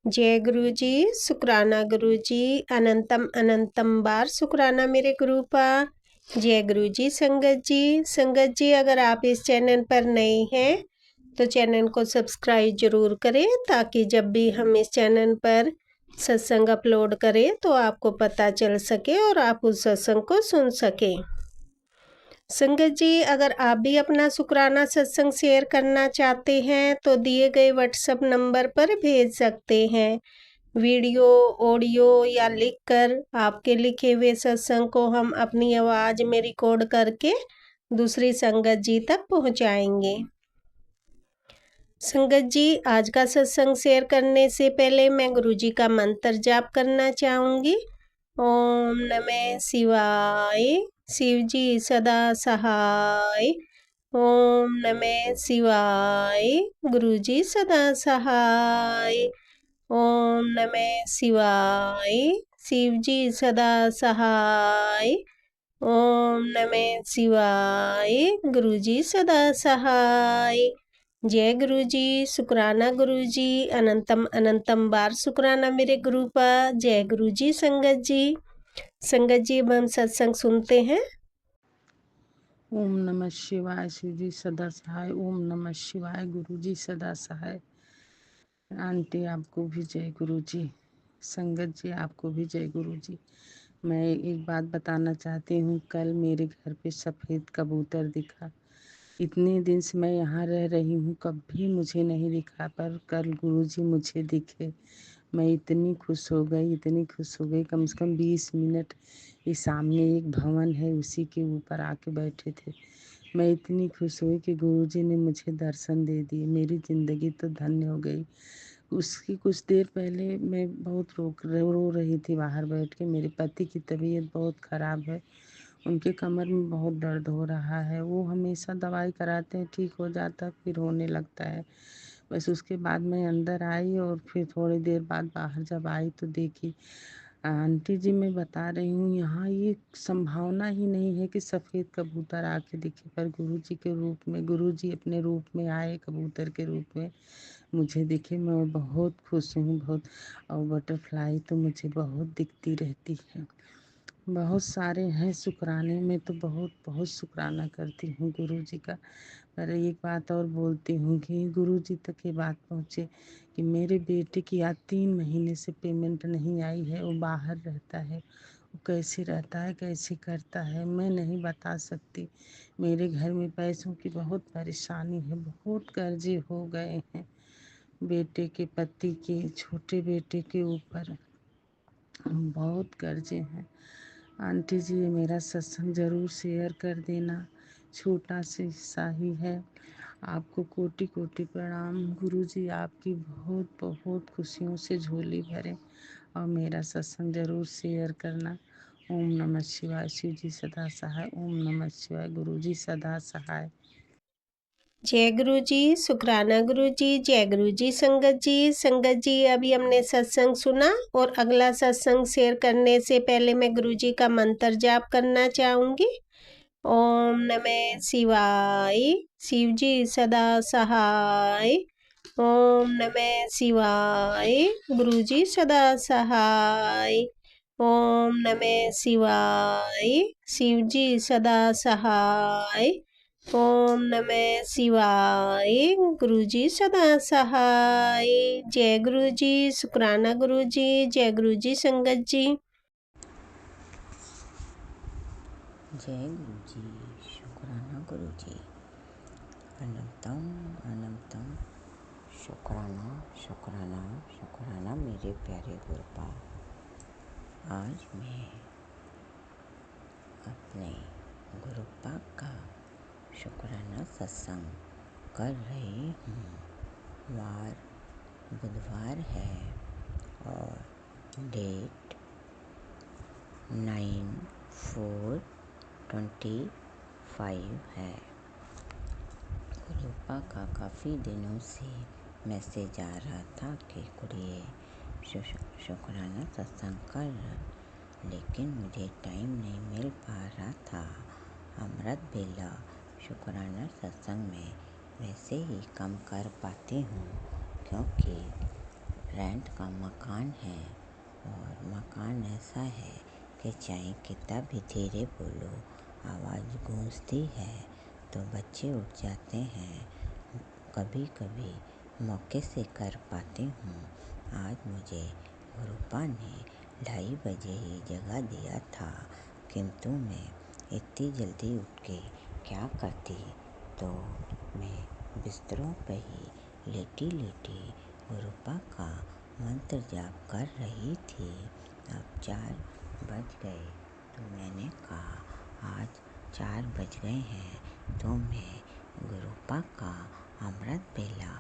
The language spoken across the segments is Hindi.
जय गुरु जी, शुक्राना गुरु जी, अनंतम अनंतम बार शुक्राना मेरे गुरुपा। जय गुरु जी। संगत जी अगर आप इस चैनल पर नए हैं तो चैनल को सब्सक्राइब जरूर करें ताकि जब भी हम इस चैनल पर सत्संग अपलोड करें तो आपको पता चल सके और आप उस सत्संग को सुन सकें। संगत जी अगर आप भी अपना शुक्राना सत्संग शेयर करना चाहते हैं तो दिए गए व्हाट्सएप नंबर पर भेज सकते हैं। वीडियो, ऑडियो या लिखकर आपके लिखे हुए सत्संग को हम अपनी आवाज में रिकॉर्ड करके दूसरी संगत जी तक पहुंचाएंगे। संगत जी आज का सत्संग शेयर करने से पहले मैं गुरु जी का मंत्र जाप करना चाहूंगी। ओम नमः शिवाय, शिव जी सदा सहाय। ओम नमः शिवाय, गुरु जी सदा सहाय। ओम नमः शिवाय, शिव जी सदा सहाय। ओम नमः शिवाय, गुरु जी सदा सहाय। जय गुरु जी, शुक्राना गुरु जी, अनंतम अनंतम बार शुक्राना मेरे गुरु पर। जय गुरु जी। संगत जी अब हम सत्संग सुनते हैं। ओम नमः शिवाय, शिव जी सदा सहाय। ओम नमः शिवाय, गुरु जी सदा सहाय। आंटी आपको भी जय गुरु जी। संगत जी आपको भी जय गुरु जी। मैं एक बात बताना चाहती हूँ, कल मेरे घर पे सफ़ेद कबूतर दिखा। इतने दिन से मैं यहाँ रह रही हूँ, कभी मुझे नहीं दिखा, पर कल गुरु जी मुझे दिखे। मैं इतनी खुश हो गई, इतनी खुश हो गई। कम से कम 20 मिनट ये सामने एक भवन है उसी के ऊपर आके बैठे थे। मैं इतनी खुश हुई कि गुरुजी ने मुझे दर्शन दे दिए। मेरी ज़िंदगी तो धन्य हो गई। उसकी कुछ देर पहले मैं बहुत रो रही थी बाहर बैठ के। मेरे पति की तबीयत बहुत ख़राब है, उनके कमर में बहुत दर्द हो रहा है। वो हमेशा दवाई कराते हैं, ठीक हो जाता है, फिर होने लगता है। बस उसके बाद मैं अंदर आई और फिर थोड़ी देर बाद बाहर जब आई तो देखी। आंटी जी मैं बता रही हूँ, यहाँ ये संभावना ही नहीं है कि सफ़ेद कबूतर आके दिखे, पर गुरुजी के रूप में, गुरुजी अपने रूप में आए, कबूतर के रूप में मुझे दिखे। मैं बहुत खुश हूँ, बहुत। और बटरफ्लाई तो मुझे बहुत दिखती रहती है। बहुत सारे हैं शुक्राने में, तो बहुत बहुत शुक्राना करती हूँ गुरुजी का। पर एक बात और बोलती हूँ कि गुरुजी तक ये बात पहुँचे कि मेरे बेटे की आज 3 महीने से पेमेंट नहीं आई है। वो बाहर रहता है, वो कैसे रहता है, कैसे करता है, मैं नहीं बता सकती। मेरे घर में पैसों की बहुत परेशानी है, बहुत कर्जे हो गए हैं बेटे के, पति के, छोटे बेटे के ऊपर बहुत कर्जे हैं। आंटी जी ये मेरा सत्संग ज़रूर शेयर कर देना, छोटा सा हिस्सा ही है। आपको कोटि कोटि प्रणाम। गुरुजी आपकी बहुत बहुत खुशियों से झोली भरे और मेरा सत्संग ज़रूर शेयर करना। ओम नमः शिवाय, शिव जी सदा सहाय। ओम नमः शिवाय, गुरुजी सदा सहाय। जय गुरु जी, शुक्राना गुरु जी। जय गुरु जी। संगत जी अभी हमने सत्संग सुना और अगला सत्संग शेयर करने से पहले मैं गुरु जी का मंत्र जाप करना चाहूंगी। ओम नमः शिवाय, शिव जी सदा सहाय। ओम नमः शिवाय, गुरु जी सदा सहाय। ओम नमः शिवाय, शिव जी सदा सहाय। ओम नमः शिवाय, गुरु जी सदा सहाय। जय गुरु जी, शुक्राना गुरु जी। जय गुरु जी। संगत जी जय गुरु जी, शुक्राना गुरु जी, अनंतम अनंतम शुक्राना शुक्राना शुक्राना मेरे प्यारे गुरुपा। आज मैं अपने गुरुपा का शुक्राना सत्संग कर रही हूँ। वार बुधवार है और डेट 9/4/25 है। गुरुपा का काफ़ी दिनों से मैसेज आ रहा था कि कुड़िए शुक्राना सत्संग कर, लेकिन मुझे टाइम नहीं मिल पा रहा था। अमृत बेला शुक्राना सत्संग में वैसे ही कम कर पाती हूँ, क्योंकि रेंट का मकान है और मकान ऐसा है कि चाहे कितना भी धीरे बोलो आवाज़ गूंजती है तो बच्चे उठ जाते हैं। कभी कभी मौके से कर पाती हूँ। आज मुझे गुरुपा ने 2:30 बजे ही जगा दिया था, किंतु मैं इतनी जल्दी उठ के क्या करती, तो मैं बिस्तरों पर ही लेटी लेटी गुरुपा का मंत्र जाप कर रही थी। अब 4 बज गए तो मैंने कहा आज 4 बज गए हैं तो मैं गुरुपा का अमृत बेला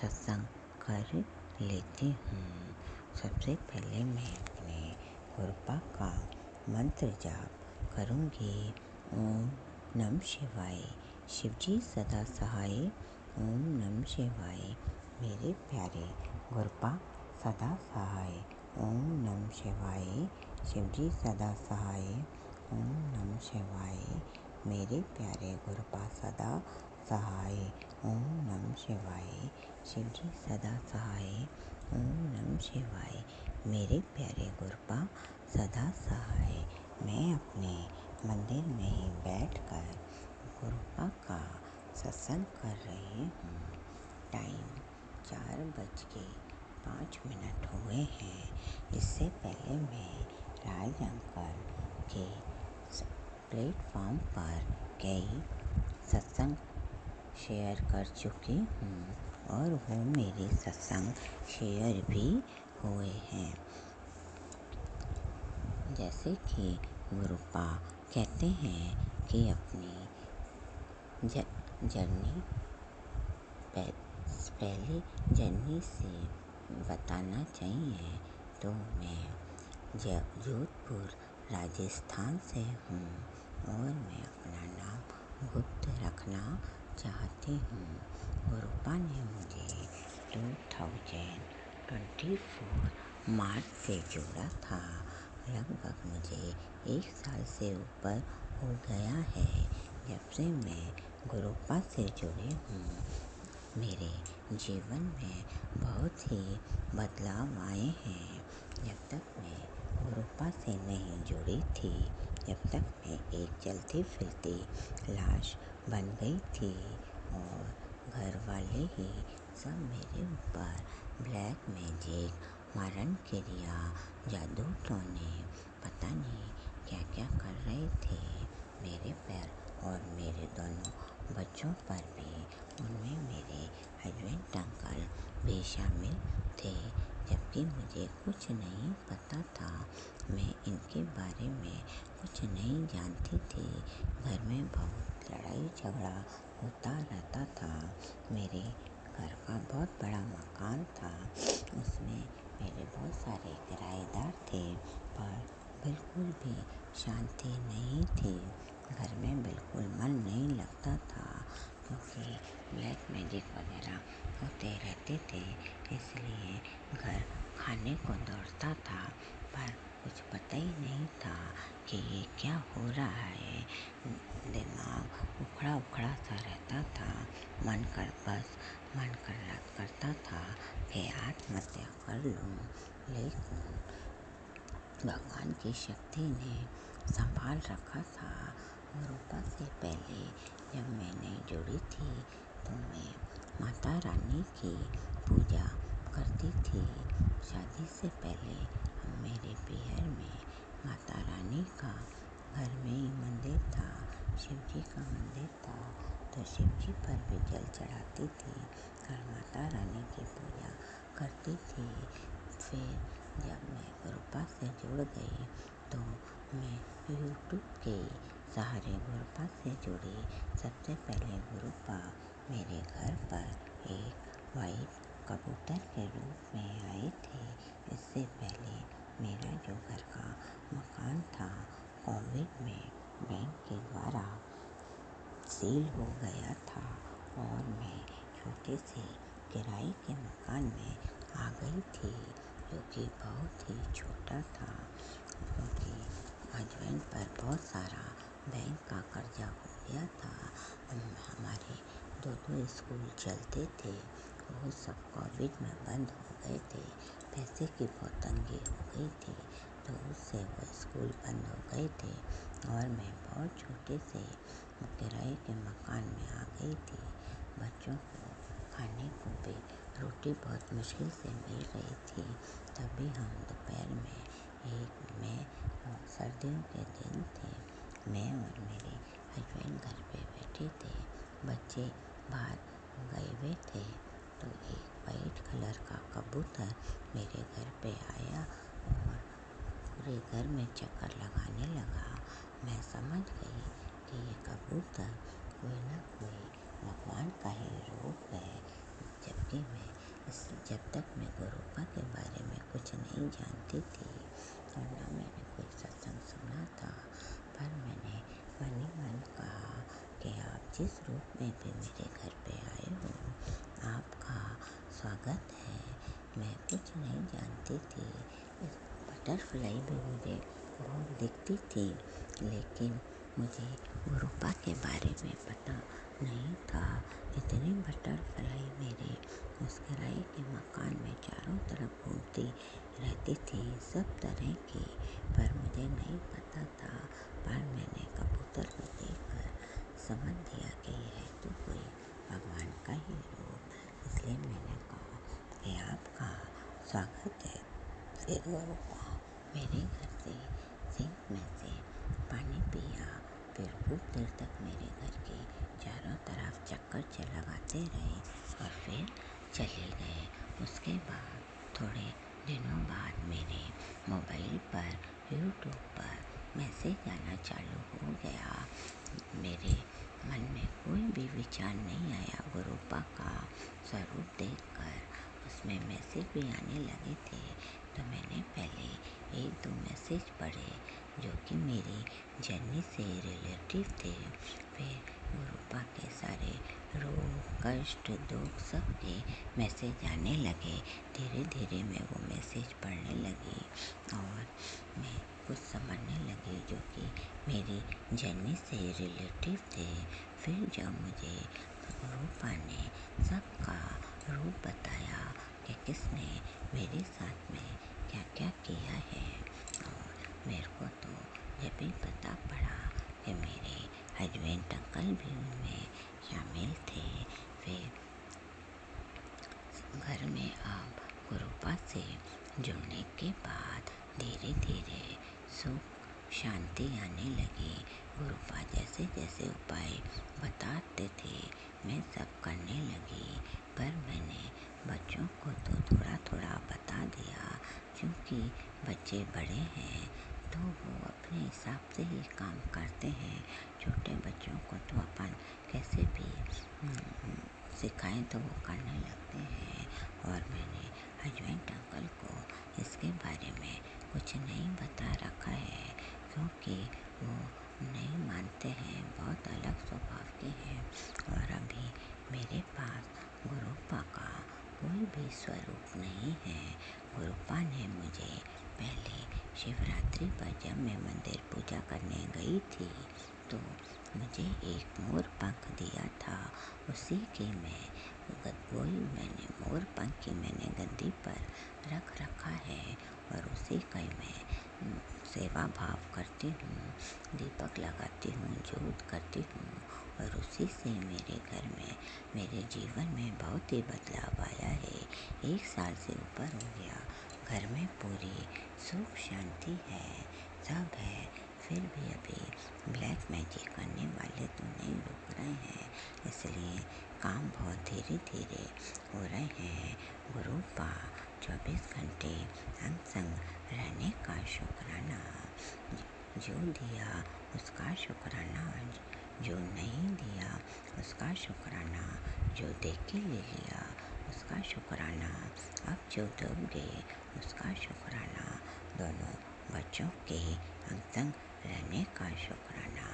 सत्संग कर लेती हूँ। सबसे पहले मैं अपने गुरुपा का मंत्र जाप करूँगी। ओम नमः शिवाय, शिवजी सदा सहाय। ओम नमः शिवाय, मेरे प्यारे गुरुपा सदा सहाय। ओम नमः शिवाय, शिवजी सदा सहाय। ओम नमः शिवाय, मेरे प्यारे गुरुपा सदा सहाय। ओम नमः शिवाय, शिवजी सदा सहाय। ओम नमः शिवाय, मेरे प्यारे गुरुपा सदा सहाय। मैं अपने मंदिर में ही बैठकर गुरुपा का सत्संग कर रही हूँ। टाइम 4:05 हुए हैं। इससे पहले मैं राज अंकल के प्लेटफॉर्म पर कई सत्संग शेयर कर चुकी हूँ और वो मेरे सत्संग शेयर भी हुए हैं। जैसे कि गुरुपा कहते हैं कि अपनी जर्नी पहले जर्नी से बताना चाहिए, तो मैं जोधपुर राजस्थान से हूँ और मैं अपना नाम गुप्त रखना चाहती हूँ। गुरुपा ने मुझे 2024 मार्च से जोड़ा था। लगभग मुझे 1 साल से ऊपर हो गया है जब से मैं गुरुपा से जुड़ी हूँ। मेरे जीवन में बहुत ही बदलाव आए हैं। जब तक मैं गुरुपा से नहीं जुड़ी थी, जब तक मैं एक चलती फिरती लाश बन गई थी और घर वाले ही सब मेरे ऊपर ब्लैक मैजिक, मारण क्रिया, जादू टोने, पता नहीं क्या क्या कर रहे थे मेरे पर और मेरे दोनों बच्चों पर भी। उनमें मेरे हस्बैंड अंकल भी शामिल थे, जबकि मुझे कुछ नहीं पता था। मैं इनके बारे में कुछ नहीं जानती थी। घर में बहुत लड़ाई झगड़ा होता रहता था। मेरे घर का बहुत बड़ा मकान था, उसमें मेरे बहुत सारे किराएदार थे, पर बिल्कुल भी शांति नहीं थी। घर में बिल्कुल मन नहीं लगता था क्योंकि ब्लैक मैजिक वगैरह होते रहते थे, इसलिए घर खाने को दौड़ता था, पर कुछ पता ही नहीं था कि ये क्या हो रहा है। दिमाग उखड़ा उखड़ा सा रहता था। मन करता था कि आत्महत्या कर लूं, लेकिन भगवान की शक्ति ने संभाल रखा था। गुरुपा से पहले जब मैं नहीं जुड़ी थी तो मैं माता रानी की पूजा करती थी। शादी से पहले मेरे पीहर में माता रानी का घर में ही मंदिर था, शिवजी का मंदिर था, तो शिवजी पर भी जल चढ़ाती थी और माता रानी की पूजा करती थी। फिर जब मैं गुरुपा से जुड़ गई तो मैं यूट्यूब के सहारे गुरुपा से जुड़ी। सबसे पहले गुरुपा मेरे घर पर एक वाइट कबूतर के रूप में आए थे। इससे पहले मेरा जो घर का मकान था कोविड में बैंक के द्वारा सील हो गया था और मैं छोटे से किराए के मकान में आ गई थी, जो कि बहुत ही छोटा था क्योंकि हस्बैंड पर बहुत सारा बैंक का कर्जा हो गया था। हमारे 2 स्कूल चलते थे वो सब कोविड में बंद हो गए थे। पैसे की बहुत तंगी हो गई थी, तो उससे वो स्कूल बंद हो गए थे और मैं बहुत छोटे से किराए के मकान में आ गई थी। बच्चों को खाने को भी रोटी बहुत मुश्किल से मिल रही थी। तभी हम दोपहर में सर्दियों के दिन थे, मैं और मेरे हस्बैंड घर पे बैठे थे। बच्चे बाहर गए हुए थे, तो एक वाइट कलर का कबूतर मेरे घर पे आया और पूरे घर में चक्कर लगाने लगा। मैं समझ गई कि ये कबूतर कोई ना कोई भगवान का ही रूप है। जब तक मैं गुरुपा के बारे में कुछ नहीं जानती थी और ना मैंने कोई सत्संग सुना था, पर मैंने मन ही मन कहा कि आप जिस रूप में भी मेरे घर पे आए हो, आपका स्वागत है। मैं कुछ नहीं जानती थी। बटरफ्लाई भी मुझे बहुत दिखती थी, लेकिन मुझे गुरुपा के बारे में पता नहीं था। इतनी बटरफ्लाई मेरे उस किराए के मकान में चारों तरफ घूमती रहती थी, सब तरह की, पर मुझे नहीं पता था। पर मैंने कबूतर को देखकर समझ दिया कि यह तो कोई भगवान का ही रूप, इसलिए मैंने कहा कि आपका स्वागत है। फिर गुरुपा मेरे घर से सिंक में से पानी पिया, फिर बहुत देर तक मेरे घर के चारों तरफ चक्कर लगाते रहे और फिर चले गए। उसके बाद थोड़े दिनों बाद मेरे मोबाइल पर यूट्यूब पर मैसेज आना चालू हो गया। मेरे मन में कोई भी विचार नहीं आया। गुरुपा का स्वरूप देखकर उसमें मैसेज भी आने लगे थे, तो मैंने पहले 1-2 मैसेज पढ़े जो कि मेरी जर्नी से रिलेटिव थे। फिर गुरुपा के सारे रोग, कष्ट, दुख सब के मैसेज आने लगे। धीरे धीरे मैं वो मैसेज पढ़ने लगी और मैं कुछ समझने लगी जो कि मेरी जर्नी से रिलेटिव थे। फिर जब मुझे गुरुपा ने सबका रूप बताया कि किसने मेरे साथ में क्या क्या किया है, और मेरे को तो जब भी पता पड़ा कि मेरे हस्बैंड अंकल भी उनमें शामिल थे। फिर घर में अब गुरुपा से जुड़ने के बाद धीरे धीरे सुख शांति आने लगी। गुरुपा जैसे जैसे उपाय बताते थे मैं सब करने लगी, पर मैंने बच्चों को तो थोड़ा थोड़ा बता दिया, क्योंकि बच्चे बड़े हैं तो वो अपने हिसाब से ही काम करते हैं। छोटे बच्चों को तो अपन कैसे भी सिखाएं तो वो करने लगते हैं। और मैंने हस्बैंड अंकल को इसके बारे में कुछ नहीं बता रखा है, क्योंकि वो नहीं मानते हैं, बहुत अलग स्वभाव के हैं। और अभी मेरे पास गुरुपा का कोई भी स्वरूप नहीं है। गुरुपा ने मुझे पहले शिवरात्रि पर जब मैं मंदिर पूजा करने गई थी, तो मुझे एक मोर पंख दिया था। उसी की मैंने मोर पंख की मैंने गद्दी पर रख रखा है और उसी का मैं सेवा भाव करती हूँ, दीपक लगाती हूँ, जोत करती हूँ, और उसी से मेरे घर में, मेरे जीवन में बहुत ही बदलाव आया है। 1 साल से ऊपर हो गया, घर में पूरी सुख शांति है, सब है। फिर भी अभी ब्लैक मैजिक करने वाले तो नहीं रुक रहे हैं, इसलिए काम बहुत धीरे धीरे हो रहे हैं। गुरुपा 24 घंटे हम संग रहने का शुक्राना, जो दिया उसका शुक्राना, जो नहीं दिया उसका शुक्राना, जो देख के ले लिया उसका शुक्राना, अब जो दोगे उसका शुक्राना, दोनों बच्चों के हम संग रहने का शुक्राना,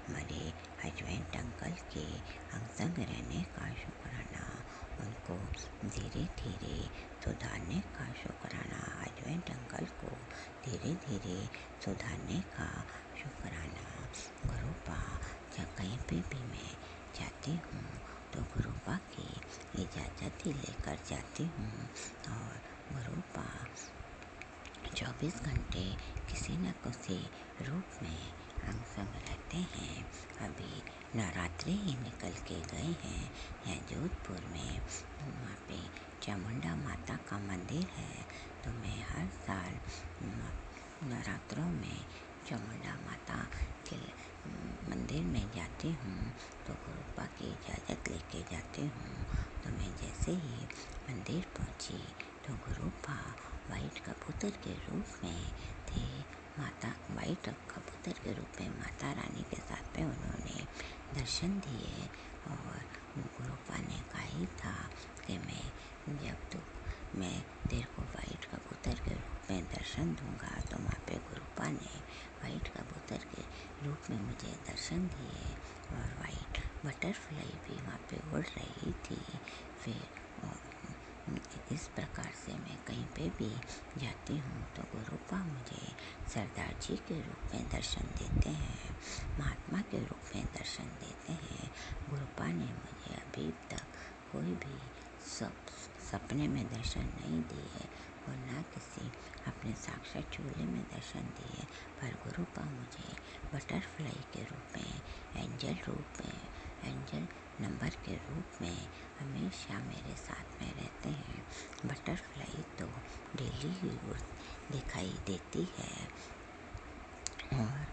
मेरे हस्बैंड अंकल के हम संग रहने का शुक्राना, उनको धीरे धीरे सुधारने का शुक्राना, हस्बैंड अंकल को धीरे धीरे सुधारने का शुक्राना। गुरुपा जब कहीं पे भी मैं जाती हूँ तो गुरुपा की इजाज़त ही लेकर जाती हूँ। और गुरुपा 24 घंटे किसी न किसी रूप में हम संग रहते हैं। अभी नवरात्रि ही निकल के गए हैं। यहाँ जोधपुर में वहाँ पे चामुंडा माता का मंदिर है, तो मैं हर साल नवरात्रों में चामुंडा माता के मंदिर में जाती हूँ। तो गुरुपा की इजाज़त लेके जाती हूँ। तो मैं जैसे ही मंदिर पहुँची तो गुरुपा वाइट कबूतर के रूप में थे। माता वाइट कबूतर के रूप में माता रानी के साथ में उन्होंने दर्शन दिए। और गुरुपा ने कहा ही था कि मैं तेरे को वाइट कबूतर के रूप में दर्शन दूंगा। तो वहाँ पे गुरुपा ने वाइट कबूतर के रूप में मुझे दर्शन दिए। और वाइट बटरफ्लाई भी वहाँ पे उड़ रही थी। फिर इस प्रकार से मैं कहीं पे भी जाती हूँ तो गुरुपा मुझे सरदार जी के रूप में दर्शन देते हैं, महात्मा के रूप में दर्शन देते हैं। गुरुपा ने मुझे अभी तक कोई भी सपने में दर्शन नहीं दिए और ना किसी अपने साक्षात चूल्हे में दर्शन दिए, पर गुरुपा मुझे बटरफ्लाई के रूप में, एंजल रूप में, एंजल नंबर के रूप में हमेशा मेरे साथ में रहते हैं। बटरफ्लाई तो डेली ही दिखाई देती है। और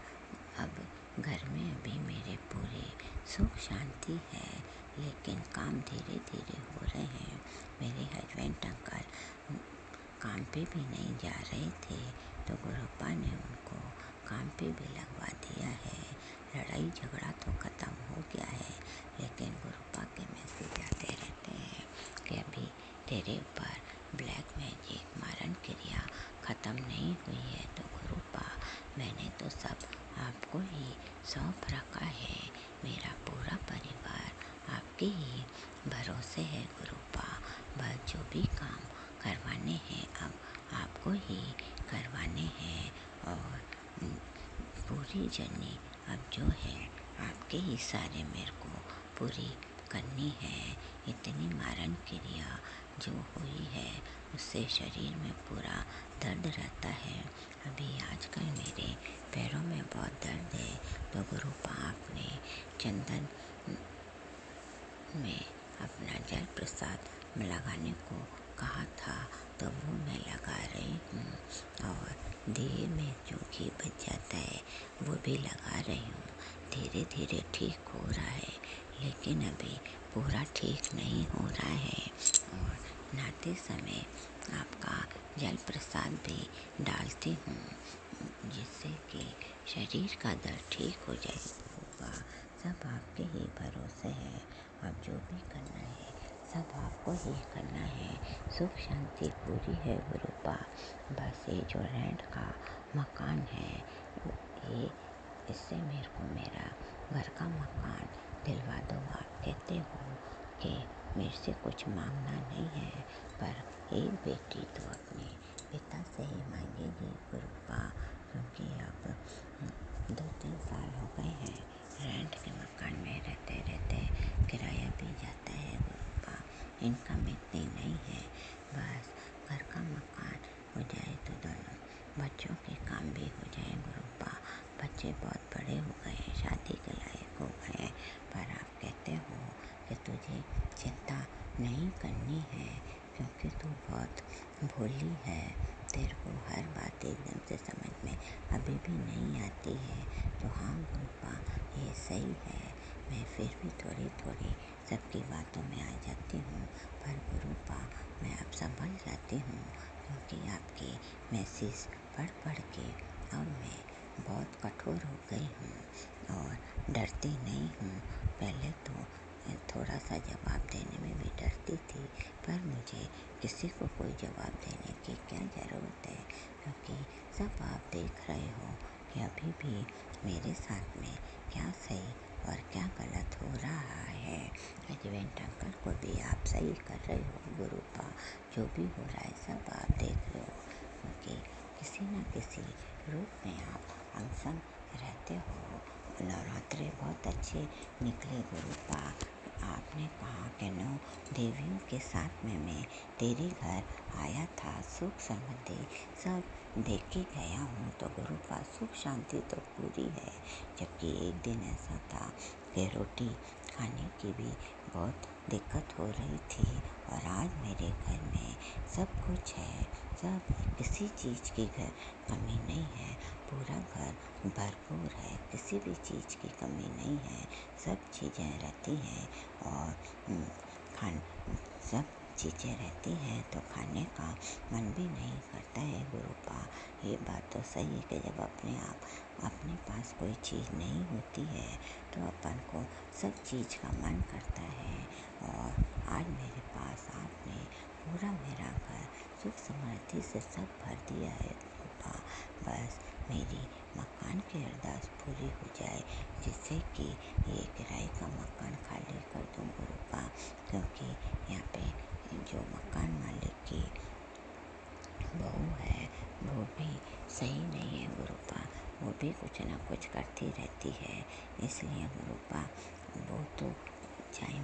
अब घर में अभी मेरे पूरे सुख शांति है, लेकिन काम धीरे धीरे हो रहे हैं। मेरे हस्बैंड अंकल काम पे भी नहीं जा रहे थे, तो गुरुपा ने उनको काम पे भी लगवा दिया है। लड़ाई झगड़ा तो ख़त्म हो गया है, लेकिन गुरुपा के मैसेज आते रहते हैं कि अभी तेरे ऊपर ब्लैक मैजिक मारण क्रिया ख़त्म नहीं हुई है। तो गुरुपा मैंने तो सब आपको ही सौंप रखा है। मेरा पूरा परिवार आपके ही भरोसे है गुरुपा। बस जो भी काम करवाने हैं अब आपको ही करवाने हैं। और पूरी जर्नी अब जो है आपके ही सारे मेरे को पूरी करनी है। इतनी मारण क्रिया जो हुई है उससे शरीर में पूरा दर्द रहता है। अभी आजकल मेरे पैरों में बहुत दर्द है। तो गुरुपा आपने चंदन में अपना जल प्रसाद में लगाने को कहा था, तो वो मैं लगा रही हूँ। और दिए में जो घी बच जाता है वो भी लगा रही हूँ। धीरे धीरे ठीक हो रहा है, लेकिन अभी पूरा ठीक नहीं हो रहा है। और नहाते समय आपका जल प्रसाद भी डालती हूँ, जिससे कि शरीर का दर्द ठीक हो जाए। गुरुपा सब आपके ही भरोसे है। अब जो भी करना है सब आपको ही करना है। सुख शांति पूरी है गुरुपा। बस ये जो रेंट का मकान है, ये इससे मेरे को मेरा घर का मकान दिलवा दो। आप कहते हो कि मेरे से कुछ मांगना नहीं है, पर एक बेटी तो अपने पिता से ही मांगेगी गुरुपा, क्योंकि अब 2-3 साल हो गए हैं रेंट के मकान में रहते रहते। किराया भी जाता है गुरुपा, इनकम इतनी नहीं है। बस घर का मकान हो जाए तो दोनों बच्चों के काम भी हो जाए गुरुपा। बच्चे बहुत बड़े हो गए हैं, शादी के लायक हो गए हैं, पर आप कहते हो कि तुझे चिंता नहीं करनी है क्योंकि तू बहुत भोली है। तेरे को हर बात एकदम से समझ में अभी भी नहीं आती है। तो हाँ गुरुपा, ये सही है। मैं फिर भी थोड़ी थोड़ी सबकी बातों में आ जाती हूँ, पर गुरुपा मैं अब संभल जाती हूँ, क्योंकि आपके मैसेज पढ़ पढ़ के और मैं बहुत कठोर हो गई हूँ और डरती नहीं हूँ। पहले तो थोड़ा सा जवाब देने में भी डरती थी, पर मुझे किसी को कोई जवाब देने की क्या ज़रूरत है, क्योंकि सब आप देख रहे हो कि अभी भी मेरे साथ में क्या सही और क्या गलत हो रहा है। हस्बैंड अंकल को भी आप सही कर रहे हो गुरुपा। जो भी हो रहा है सब आप देख रहे हो, क्योंकि किसी न किसी रूप में आप हम संग रहते हो। नवरात्रि बहुत अच्छे निकले गुरुपा। आपने कहा कि 9 देवियों के साथ में मैं तेरे घर आया था, सुख समृद्धि सब देके गया हूँ, तो गुरु का सुख शांति तो पूरी है। जबकि एक दिन ऐसा था कि रोटी खाने की भी बहुत दिक्कत हो रही थी, और आज मेरे घर में सब कुछ है, सब किसी चीज़ की घर कमी नहीं है, पूरा घर भरपूर है, किसी भी चीज़ की कमी नहीं है, सब चीज़ें रहती हैं, और खान सब चीज़ें रहती हैं तो खाने का मन भी नहीं करता है गुरुपा। ये बात तो सही है कि जब अपने पास कोई चीज़ नहीं होती है तो अपन को सब चीज़ का मन करता है, और आज मेरे पास आपने पूरा मेरा घर सुख समृद्धि से सब भर दिया है गुरुपा। बस मेरी मकान की अरदास पूरी हो जाए, जिससे कि ये किराए का मकान खाली कर दूँ गुरुपा, क्योंकि यहाँ पे जो मकान मालिक की बहू है वो भी सही नहीं है गुरुपा, वो भी कुछ ना कुछ करती रहती है, इसलिए गुरुपा वो तो चाहे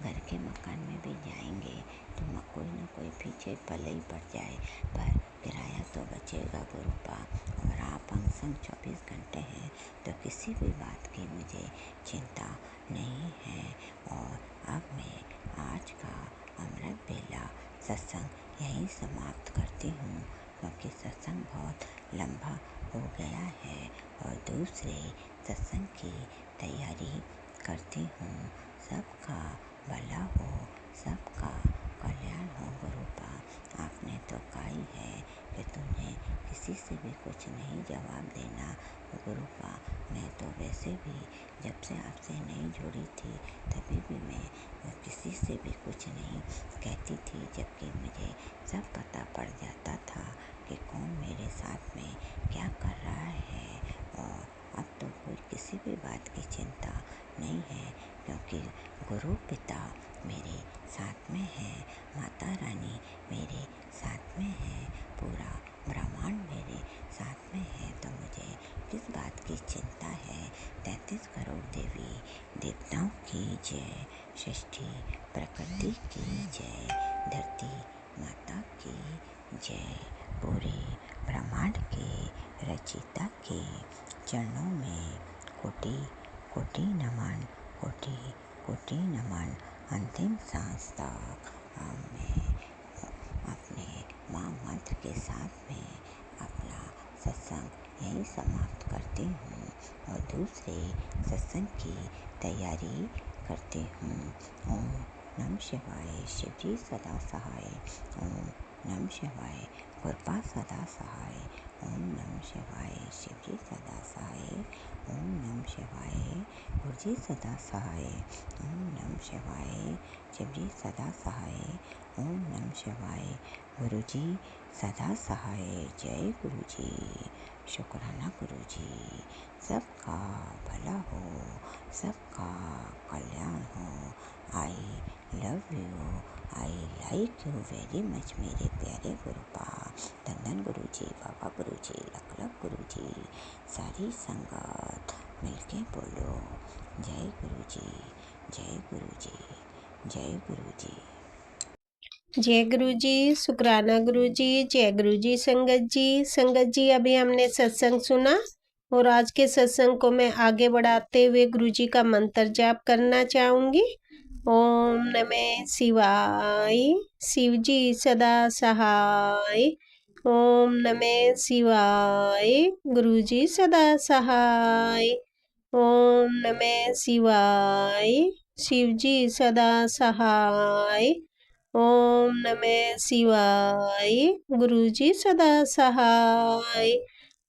घर के मकान में भी जाएंगे तो कोई ना कोई पीछे भले ही पड़ जाए, पर किराया तो बचेगा गुरुपा। और आप हम संग 24 घंटे हैं तो किसी भी बात की मुझे चिंता नहीं है। और अब मैं आज का अमृत बेला सत्संग यहीं समाप्त करती हूँ, क्योंकि सत्संग बहुत लंबा हो गया है और दूसरे सत्संग की तैयारी करती हूँ। सबका भला हो, सबका कल्याण हो गुरुपा। आपने तो कहा ही है कि तुम्हें किसी से भी कुछ नहीं जवाब देना गुरुपा। मैं तो वैसे भी जब से आपसे नहीं जुड़ी थी तभी भी मैं किसी से भी कुछ नहीं कहती थी, जबकि मुझे सब पता पड़ जाता था कि कौन मेरे साथ में क्या कर रहा है। और अब तो कोई किसी भी बात की चिंता नहीं है, क्योंकि गुरु पिता मेरे साथ में है, माता रानी मेरे साथ में है, पूरा ब्रह्मांड मेरे साथ में है, तो मुझे किस बात की चिंता है। 33 करोड़ देवी देवताओं की जय, सृष्टि प्रकृति की जय, धरती माता की जय, पूरे ब्रह्मांड के रचिता के चरणों में कोटि कोटि नमन, कोटि कोटि नमन। अंतिम सांस तक मैं अपने माँ मंत्र के साथ में अपना सत्संग यहीं समाप्त करती हूँ और दूसरे सत्संग की तैयारी करती हूँ। ओम नमः शिवाय, शिवजी सदा सहाय। ओम नमः शिवाय, कृपा सदा सहाय। ओम नमः शिवाय, शिवजी सदा सहाय। ओम नमः शिवाय, गुरुजी सदा सहाय। ओम नमः शिवाय, शिवजी सदा सहाय। ओम नमः शिवाय, गुरुजी सदा सहाय। जय गुरुजी, शुक्राना गुरुजी। सबका भला हो, सबका कल्याण हो। I love you, I like you very much मेरे प्यारे गुरुपा। धन गुरुजी, बाबा गुरुजी, लख लख गुरुजी, सारी संगत मिलके बोलो जय गुरुजी, जय गुरुजी, जय गुरुजी। जय गुरुजी, शुक्राना गुरुजी, जय गुरुजी संगत जी। संगत जी, अभी हमने सत्संग सुना और आज के सत्संग को मैं आगे बढ़ाते हुए गुरुजी का मंत्र जाप करना चाहूंगी। ओम नमः शिवाय, शिवजी सदा सहाय। ओम नमः शिवाय, गुरुजी सदा सहाय। ओम नमः शिवाय, शिवजी सदा सहाय। ओम नमः शिवाय, गुरुजी सदा सहाय।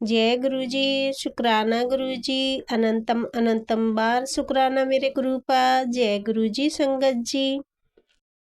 जय गुरुजी, शुक्राना गुरुजी, अनंतम अनंतम बार शुक्राना मेरे गुरुपा। जय गुरुजी संगत जी।